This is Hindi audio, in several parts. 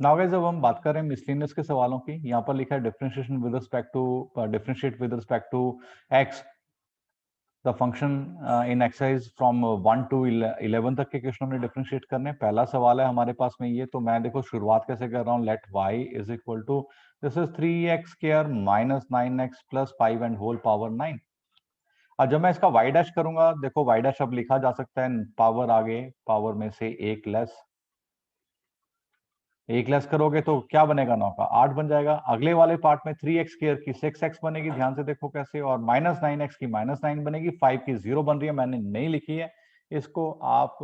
नाउ गाइस, जब हम बात कर रहे हैं मिसलिनियस के सवालों की, यहाँ पर लिखा है differentiation with respect to differentiate with respect to x the function in exercise from 1 to 11 तक के क्वेश्चन में डिफरेंशिएट करने। पहला सवाल है हमारे पास में ये, तो मैं देखो शुरुआत कैसे कर रहा हूँ। Let y is equal to this is 3x square minus 9x plus 5 and whole power 9। और जब मैं इसका y डैश करूंगा, देखो y डैश अब लिखा जा सकता है पावर आगे पावर में से एक लेस करोगे तो क्या बनेगा, 9 का 8 बन जाएगा। अगले वाले पार्ट में 3x स्क्वायर की 6x बनेगी, ध्यान से देखो कैसे, और माइनस 9x की माइनस 9 बनेगी, 5 की 0 बन रही है, मैंने नहीं लिखी है। इसको आप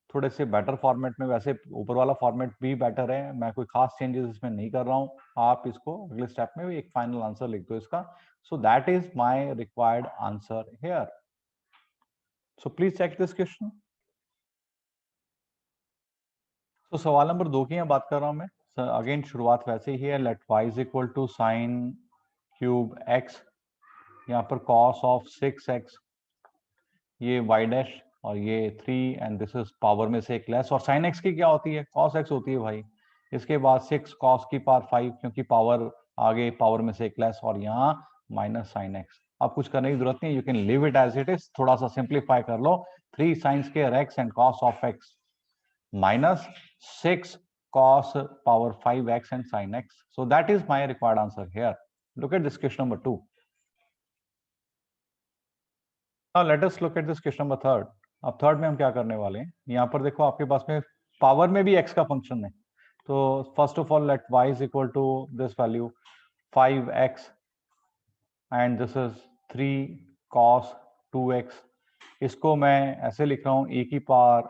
थोड़े से बेटर फॉर्मेट में, वैसे ऊपर वाला फॉर्मेट भी बेटर है, मैं कोई खास चेंजेस इसमें नहीं कर रहा हूँ। आप इसको अगले स्टेप में भी एक फाइनल आंसर लिख दो इसका। So that is my required answer here. So please check this question. तो सवाल नंबर 2 की यहाँ बात कर रहा हूँ मैं। अगेन शुरुआत वैसे ही है। Let y is equal to sine cube x, यहाँ पर cos ऑफ 6x, ये y डैश और ये 3 एंड दिस इज पावर में से एक लेस। और साइन x की क्या होती है, cos x होती है भाई। इसके बाद 6 cos की पावर 5, क्योंकि पावर आगे पावर में से एक लेस, और यहाँ माइनस साइन x। अब कुछ करने की जरूरत नहीं, you can leave it as it is, थोड़ा सा सिंप्लीफाई कर लो। 3 sine square x and cos of x minus 6 cos power 5x and sin x. So that is my required answer here. Look at this question number 2. Now let us look at this question number 3. अब थर्ड में हम क्या करने वाले हैं, यहाँ पर देखो आपके पास में पावर में भी x का फंक्शन है। तो first of all let y is equal to this value 5x and this is 3 cos 2x. इसको मैं ऐसे लिख रहा हूँ e की power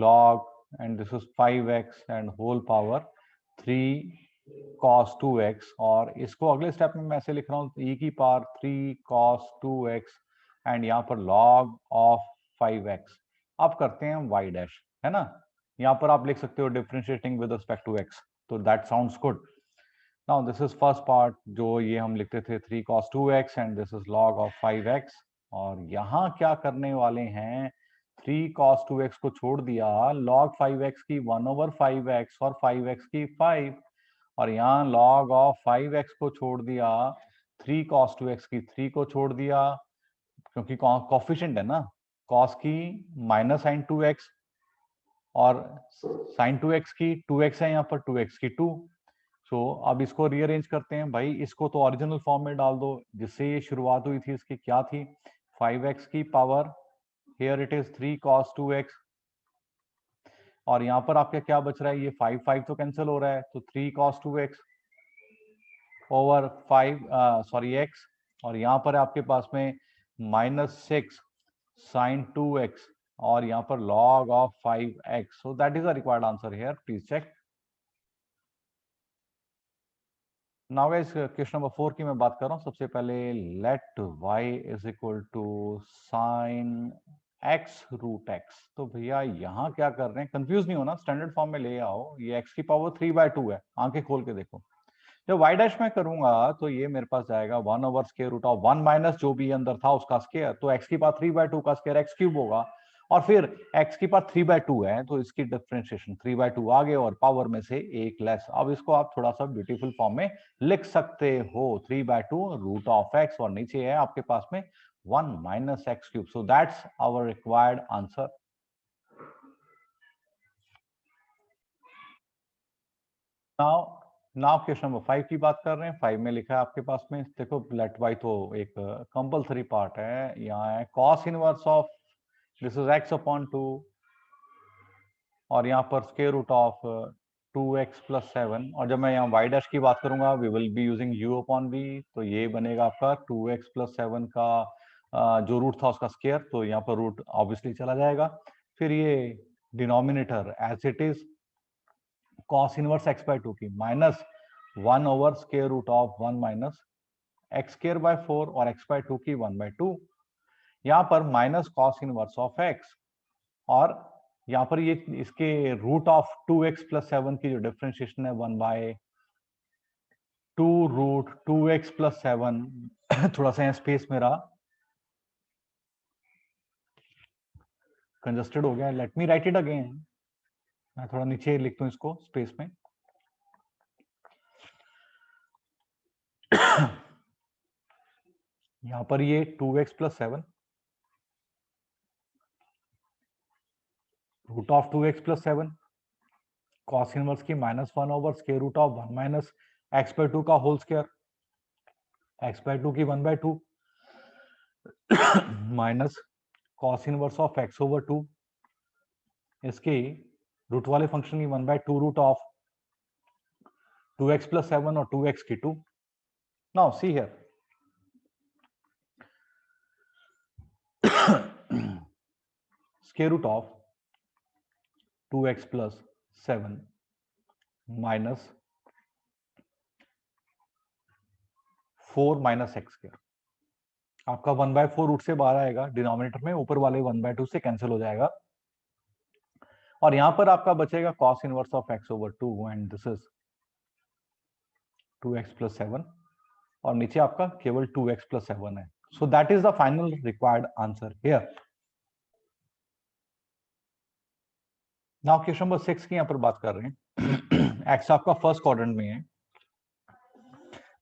log and this is 5x and whole power 3 cos 2x, और इसको अगले स्टेप में मैं ऐसे लिख रहा हूँ e की पावर 3 cos 2x एंड यहाँ पर log ऑफ 5x। अब करते हैं हम y डैश, है ना। यहाँ पर आप लिख सकते हो differentiating with respect to x, तो that sounds good. Now this is first part, जो ये हम लिखते थे 3 cos 2x and this is log of 5x। और यहाँ क्या करने वाले हैं, 3 cos 2x को छोड़ दिया, log 5x की 1/5x और 5x की 5, और यहाँ log ऑफ 5x को छोड़ दिया, 3 cos 2x की 3 को छोड़ दिया, क्योंकि कॉफिशिएंट है ना, cos की माइनस साइन 2x और साइन 2x की 2x है यहाँ पर, 2x की 2। सो अब इसको रीअरेंज करते हैं भाई, इसको तो ओरिजिनल फॉर्म में डाल दो जिससे ये शुरुआत हुई थी, इसकी क्या थी, 5x की power, here it is 3 cos 2x, और यहाँ पर आपका क्या बच रहा है, ये 5 5 तो कैंसिल हो रहा है, तो 3 cos 2x over 5 sorry x, और यहाँ पर आपके पास में माइनस 6 साइन 2x, और यहाँ पर log of 5x। So that is the required answer here, please check. Now guys, question number 4 की मैं बात कर रहा हूँ। सबसे पहले let y is equal to sine x root x। तो भैया यहाँ क्या कर रहे हैं, कंफ्यूज नहीं होना, स्टैंडर्ड फॉर्म में ले आओ। ये x की पावर 3/2 है, आंखें खोल के देखो। जब y डैश में करूंगा तो ये मेरे पास जाएगा 1/√1 माइनस जो भी अंदर था उसका स्क्वायर, तो x की पावर 3/2 का स्क्वायर x क्यूब होगा, और फिर x की पावर 3/2 है तो इसकी डिफरेंशिएशन 3/2 आगे और पावर में से एक लेस। अब इसको आप थोड़ा सा ब्यूटीफुल फॉर्म में लिख सकते हो, 3/2 रूट ऑफ x, और नीचे है आपके पास में 1 minus x cube. So that's our required answer. Now now question number 5 की बात कर रहे हैं। 5 में लिखा है आपके पास में, देखो लेट y तो एक कंपलसरी पार्ट है, यहाँ है cos inverse of this is x upon 2, और यहाँ पर square root of 2x plus 7, और जब मैं यहाँ y डैश की बात करूंगा we will be using u upon v, तो ये बनेगा आपका 2x प्लस 7 का जो रूट था उसका स्क्वायर, तो यहाँ पर रूट ऑब्वियसली चला जाएगा। फिर ये denominator as it is cos inverse x/2 की minus 1 over square root of 1 minus x²/4 और x/2 की 1/2, यहाँ पर minus cos inverse of x, और यहाँ पर ये इसके रूट ऑफ 2x प्लस 7 की जो डिफरेंशिएशन है 1/2 रूट 2x प्लस 7 थोड़ा सा स्पेस मेरा कंजस्टेड हो गया, let me right it again. मैं थोड़ा नीचे लिखता हूँ इसको स्पेस में। यहां पर ये 2x + 7 root of 2x + 7 cos inverse की -1/√1 - x/2 का होल स्क्वायर, x/2 की 1/2 minus cos inverse of x/2 इसकी रूट वाले फंक्शन की 1/2 रूट ऑफ 2x + 7 और 2x की 2. Now see here, square root of 2x + 7 minus 4 - x². आपका 1/4 रूट से बाहर आएगा, डिनोमिनेटर में ऊपर वाले 1/2 से कैंसिल हो जाएगा और यहां पर आपका बचेगा cos inverse of x/2 and this is 2x + 7 और नीचे आपका केवल 2x + 7 है. सो that is the final required answer here. Now question number 6 की यहां पर बात कर रहे हैं. x आपका फर्स्ट क्वाड्रेंट में है.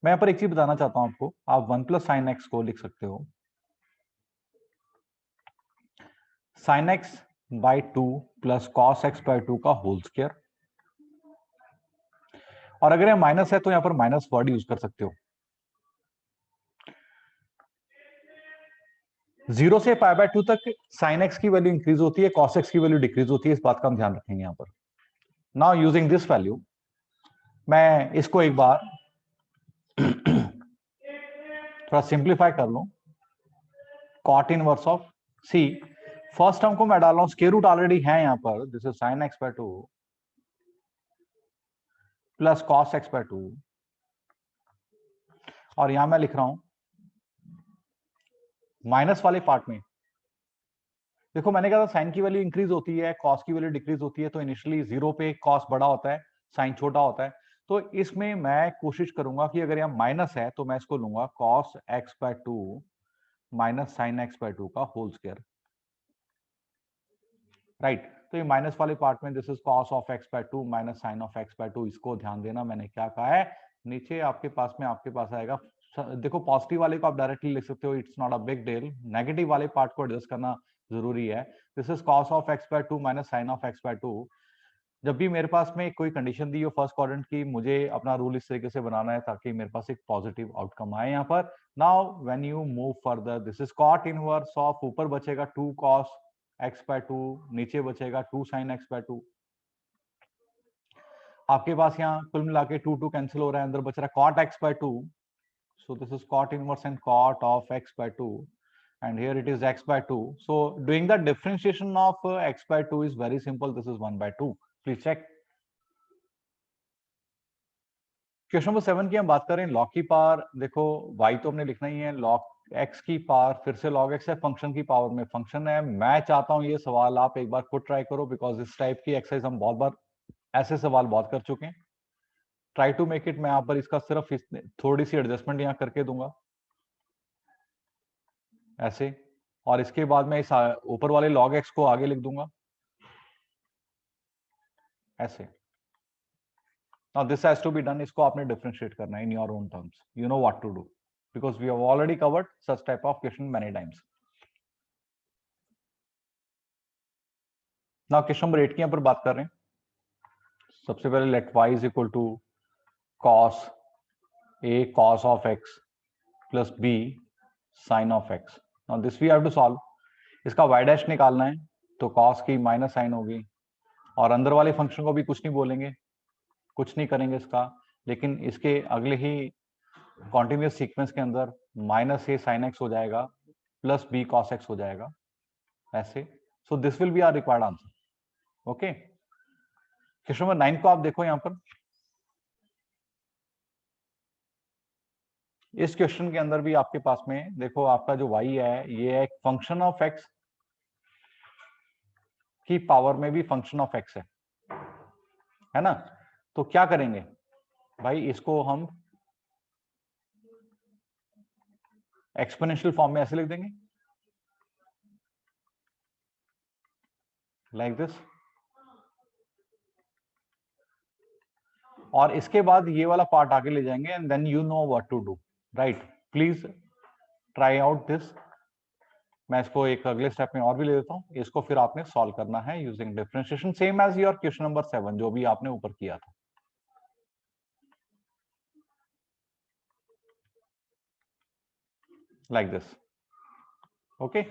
मैं यहां पर एक चीज बताना चाहता हूं आपको, आप 1 + sin x को लिख सकते हो sin x/2 + cos x/2 का होल स्क्वायर. और अगर यह माइनस है तो यहां पर माइनस वर्ड यूज कर सकते हो. 0 से π/2 तक sin x की वैल्यू इंक्रीज होती है, cos x की वैल्यू डिक्रीज होती है. इस बात का हम ध्यान रखेंगे यहां पर. नाउ यूजिंग दिस वैल्यू मैं इसको एक बार थोड़ा सिंप्लीफाई कर लूं. cot inverse of see first term को मैं डाल रहा हूं, स्क्वायर रूट ऑलरेडी है यहां पर. This is sin x/2 plus cos x/2 और यहां मैं लिख रहा हूं माइनस वाले पार्ट में. देखो मैंने कहा था साइन की वैल्यू इंक्रीज होती है, कॉस की वैल्यू डिक्रीज होती है. तो इनिशियली 0 पे कॉस बड़ा होता है, साइन छोटा होता है. तो इसमें मैं कोशिश करूंगा कि अगर यहाँ माइनस है तो मैं इसको लूंगा cos x/2 minus sin x/2 का होल स्क्वायर. राइट. तो ये माइनस वाले पार्ट में this is cos of x/2 minus sin of x/2. इसको ध्यान देना, मैंने क्या कहा है. नीचे आपके पास आएगा. देखो पॉजिटिव वाले को आप डायरेक्टली लिख सकते हो, it's not a big deal. Negative वाले पार्ट को एडजस्ट करना जरूरी है. This is cos of x/2 minus sin of x/2. जब भी मेरे पास में कोई कंडीशन दी हो फर्स्ट क्वाड्रेंट की, मुझे अपना रूल इस तरीके से बनाना है ताकि मेरे पास एक पॉजिटिव आउटकम आए यहाँ पर. Now when you move further, this is cot inverse of, ऊपर बचेगा 2 cos x/2, नीचे बचेगा 2 sin x/2. आपके पास यहाँ कुल मिला के 2 कैंसिल हो रहा है, अंदर बच रहा है cot x/2. so this is cot inverse and cot of x/2 and here it is x/2. so doing the differentiation of x/2 is very simple. This is 1/2. please check. Question number 7 की हम बात करें लॉग की पावर. देखो y तो हमने लिखना ही है, लॉग x की पावर फिर से log x है, फंक्शन की पावर में फंक्शन है. मैं चाहता हूं ये सवाल आप एक बार खुद ट्राई करो, बिकॉज इस टाइप की एक्सरसाइज हम बहुत बार ऐसे सवाल बहुत कर चुके हैं. Try to make it. मैं यहाँ पर इसका सिर्फ थोड़ी सी एडजस्टमेंट यहाँ करके दूंगा ऐसे, और इसके बाद मैं इस ऊपर वाले log x को आगे लिख दूंगा ऐसे. Now this has to be done. इसको आपने डिफरेंशिएट करना है in your own terms. You know what to do because we have already covered such type of question many times. Now question number 8 की यहाँ पर बात कर रहे हैं. सबसे पहले let y is equal to cos a cos of x plus b sin of x. Now this we have to solve. इसका y dash निकालना है तो cos की माइनस साइन होगी और अंदर वाले फंक्शन को भी कुछ नहीं बोलेंगे, कुछ नहीं करेंगे इसका. लेकिन इसके अगले ही कॉन्टिन्यूस सीक्वेंस के अंदर माइनस ए साइन एक्स हो जाएगा प्लस बी कॉस एक्स हो जाएगा ऐसे. So this will be our required answer. Okay. Question number 9 को आप देखो यहां पर. इस क्वेश्चन के अंदर भी आपके पास में देखो आपका जो y है ये एक फंक्शन ऑफ x की पावर में भी फंक्शन ऑफ x है ना. तो क्या करेंगे भाई, इसको हम एक्सपोनेंशियल फॉर्म में ऐसे लिख देंगे लाइक दिस. और इसके बाद ये वाला पार्ट आगे ले जाएंगे and then you know what to do. Right. Please try out this. मैं इसको एक अगले स्टेप में और भी ले देता हूँ। इसको फिर आपने सॉल्व करना है using differentiation, same as your question number 7 जो भी आपने ऊपर किया था। Like this. ओके